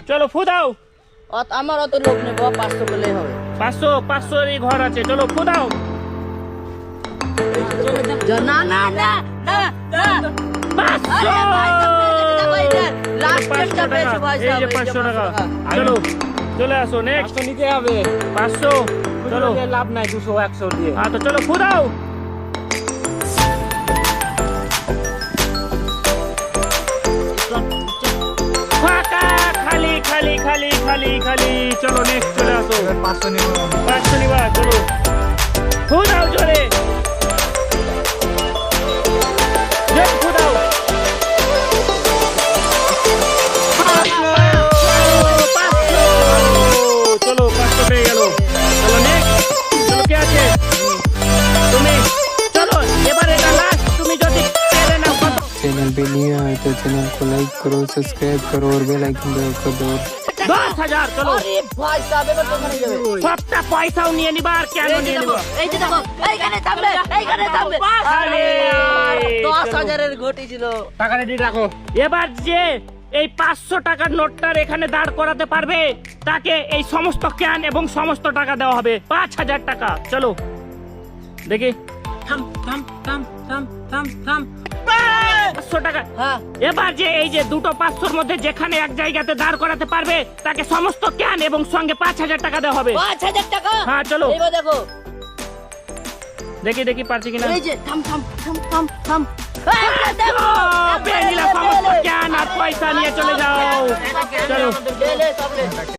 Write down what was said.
চলো ফু দাও। আমার অত লোক নেব, 500 বলেই হবে। 500 এর ঘর আছে, চলো ফু দাও। না না না না না 500 লাস্ট রেটটা পেয়েছো ভাই এই সাহেব, যে 500 টাকা। চলো চলে আসো নেক্সট। নিতে হবে 500 চলো। লাভ নাই 200 100 দিয়ে। হ্যাঁ তো চলো ফু দাও। ফাঁকা, খালি খালি খালি খালি খালি। চলো নেক্সট চলে আসো। 500 নিব। 500 নিবা, চলো ফু দাও জোরে। জোরে ফু দাও। 500 চলো 500 পেয়ে গেল। চলো নেক্সট। চলো কে আছে? তুমি। চলো এবার এটা লাস্ট, তুমি যদি পেরে নাও কত? चैनल पे नहीं आए तो चैनल को लाइक करो, सब्सक्राइब करो और बेल आइकन दबाओ कर दो। 10,000 চলো। আরে ভাই সাহেব এবার তো ওখানে যাবে। সবটা পয়সাও নিয়ে নিবা আর কেন নিয়ে নিবা? এই যে দেখো, এইখানে থামবে, এইখানে থামবে। আরে यार 10,000 এর ঘটি ছিল। টাকা রেডি রাখো। এবার যে এই 500 টাকার নোটটার এখানে দাঁড় করাতে পারবে তাকে এই সমস্ত ক্যান এবং সমস্ত টাকা দেওয়া হবে, 5,000 টাকা। চলো দেখি। থাম থাম থাম থাম থাম থাম। 500 টাকা। হ্যাঁ এবার যে এই যে দুটো 500-র মধ্যে যেখানে এক জায়গাতে দাঁড় করাতে পারবে তাকে সমস্ত ক্যান এবং সঙ্গে 5,000 টাকা দেওয়া হবে। 5,000 টাকা। হ্যাঁ চলো এবার দেখো, দেখি দেখি পারছি কিনা। এই যে থাম থাম থাম থাম থাম। পেয়ে নিলাম সমস্ত ক্যান আর পয়সা নিয়ে চলে যাও। চলো চলো